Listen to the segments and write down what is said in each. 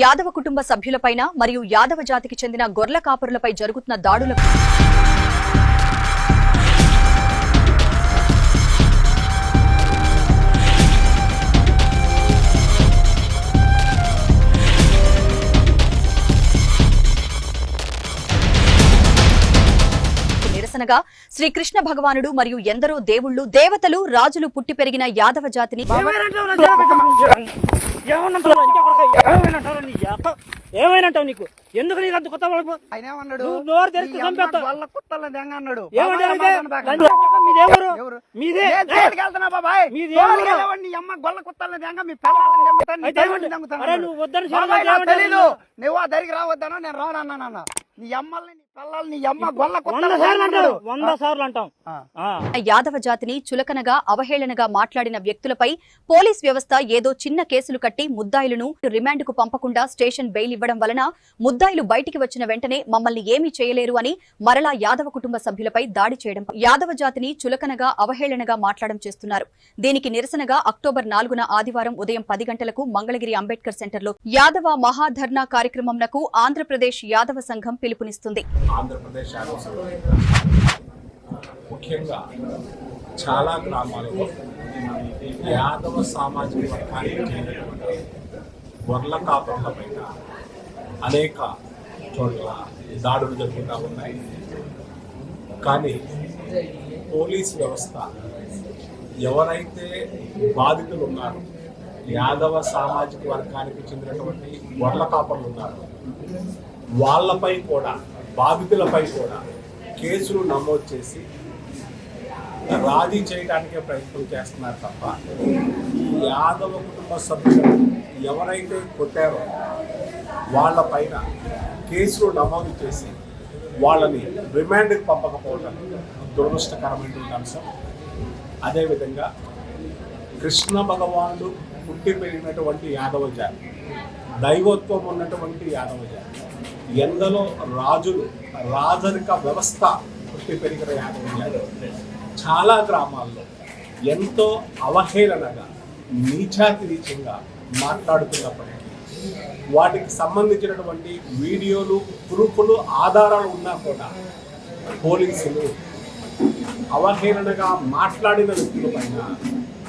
యాదవ కుటుంబ సభ్యులపైన మరియు యాదవ జాతికి చెందిన గొర్ల కాపరులపై జరుగుతున్న దాడులకు నిరసనగా శ్రీకృష్ణ భగవానుడు మరియు ఎందరో దేవుళ్ళు దేవతలు రాజులు పుట్టి పెరిగిన యాదవ జాతిని ఏమైనంటావు నీకు ఎందుకు నీకు అంత కొత్త నువ్వు దగ్గరికి రావద్దానో నేను రానన్నా నీ అమ్మల్ని నీ పిల్లల్ని నీ అమ్మ గొల్ల 100 సార్లు అంటాం. యాదవ జాతిని చులకనగా అవహేళనగా మాట్లాడిన వ్యక్తులపై పోలీస్ వ్యవస్థ ఏదో చిన్న కేసులు కట్టి ముద్దాయిలను రిమాండ్ కు పంపకుండా స్టేషన్ బెయిల్ ఇవ్వడం వలన ముద్దాయిలు బయటికి వచ్చిన వెంటనే మమ్మల్ని ఏమీ చేయలేరు అని మరలా యాదవ కుటుంబ సభ్యులపై దాడి చేయడం యాదవ జాతిని చులకనగా అవహేళనగా మాట్లాడడం చేస్తున్నారు. దీనికి నిరసనగా అక్టోబర్ 4న ఆదివారం ఉదయం 10 గంటలకు మంగళగిరి అంబేద్కర్ సెంటర్లో యాదవ మహాధర్నా కార్యక్రమంకు ఆంధ్రప్రదేశ్ యాదవ సంఘం పిలుపునిస్తుంది. ఆంధ్రప్రదేశ్ యాదవ సంఘం ముఖ్యంగా చాలా గ్రామాల్లో యాదవ సామాజిక వర్గానికి చెందినటువంటి గొర్ల కాపర్లపైన అనేక చోట్ల దాడులు జరుగుతూ ఉన్నాయి. కానీ పోలీస్ వ్యవస్థ ఎవరైతే బాధితులు ఉన్నారో యాదవ సామాజిక వర్గానికి చెందినటువంటి గొర్ల కాపర్లు ఉన్నారో వాళ్ళపై కూడా బాధితులపై కూడా కేసులు నమోదు చేసి రాజీ చేయడానికే ప్రయత్నం చేస్తున్నారు తప్ప ఈ యాదవ కుటుంబ సభ్యులు ఎవరైతే కొట్టారో వాళ్ళపైన కేసులు నమోదు చేసి వాళ్ళని రిమాండ్కి పంపకపోవడం దురదృష్టకరమైనటువంటి అంశం. అదేవిధంగా కృష్ణ భగవానుడు పుట్టి పెరిగినటువంటి యాదవ జాతి, దైవత్వం ఉన్నటువంటి యాదవ జాతి, ఎందరో రాజులు రాజరిక వ్యవస్థ పుట్టి పెరిగిన యాదవ జాతి చాలా గ్రామాల్లో ఎంతో అవహేళనగా నీచాతిరీచంగా మాట్లాడుతున్నప్పటికీ వాటికి సంబంధించినటువంటి వీడియోలు ప్రూఫ్లు ఆధారాలు ఉన్నా కూడా పోలీసులు అవహేళనగా మాట్లాడిన వ్యక్తులపైన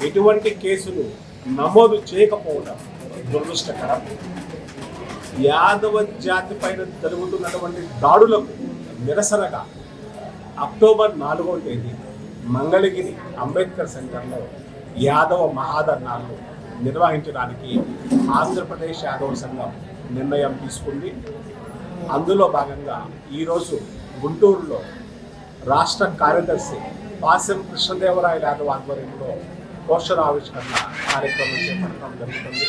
ఎటువంటి కేసులు నమోదు చేయకపోవడం దురదృష్టకరం. యాదవ జాతి పైన జరుగుతున్నటువంటి దాడులకు నిరసనగా అక్టోబర్ 4వ తేదీ మంగళగిరి అంబేద్కర్ సెంటర్లో యాదవ మహాధర్నాలు నిర్వహించడానికి ఆంధ్రప్రదేశ్ యాదవ సంఘం నిర్ణయం తీసుకుంది. అందులో భాగంగా ఈరోజు గుంటూరులో రాష్ట్ర కార్యదర్శి పాసెం కృష్ణదేవరాయల యాదవ్ ఆధ్వర్యంలో పోస్టర్ ఆవిష్కరణ కార్యక్రమం చేపట్టడం జరుగుతుంది.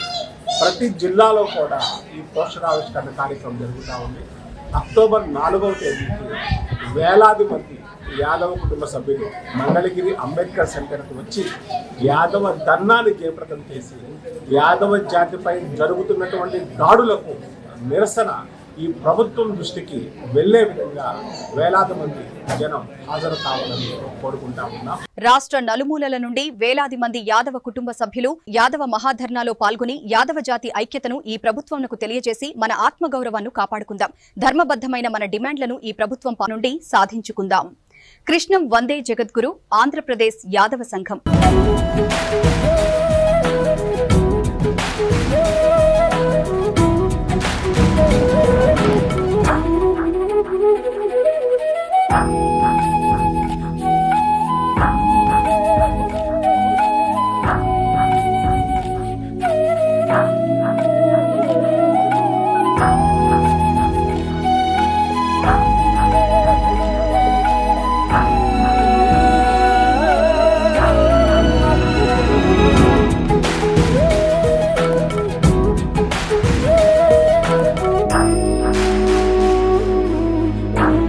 ప్రతి జిల్లాలో కూడా ఈ పోస్టర్ ఆవిష్కరణ కార్యక్రమం జరుగుతూ ఉంది. అక్టోబర్ 4వ తేదీకి వేలాది మంది యాదవ కుటుంబ సభ్యులు మంగళగిరి అంబేద్కర్ సెంటర్కి వచ్చి యాదవ ధర్నాన్ని జయప్రదం చేసి యాదవ జాతిపై జరుగుతున్నటువంటి దాడులకు నిరసన ఈ ప్రభుత్వం దృష్టికి వెళ్లే విధంగా వేలాది మంది జనం హాజరు కావాలని కోరుకుంటా ఉన్నాం. రాష్ట్ర నలుమూలల నుండి వేలాది మంది యాదవ కుటుంబ సభ్యులు యాదవ మహాధర్నాలో పాల్గొని యాదవ జాతి ఐక్యతను ఈ ప్రభుత్వంకు తెలియజేసి మన ఆత్మగౌరవాన్ని కాపాడుకుందాం. ధర్మబద్ధమైన మన డిమాండ్లను ఈ ప్రభుత్వం నుండి సాధించుకుందాం. కృష్ణం వందే జగద్గురు ఆంధ్రప్రదేశ్ యాదవ సంఘం.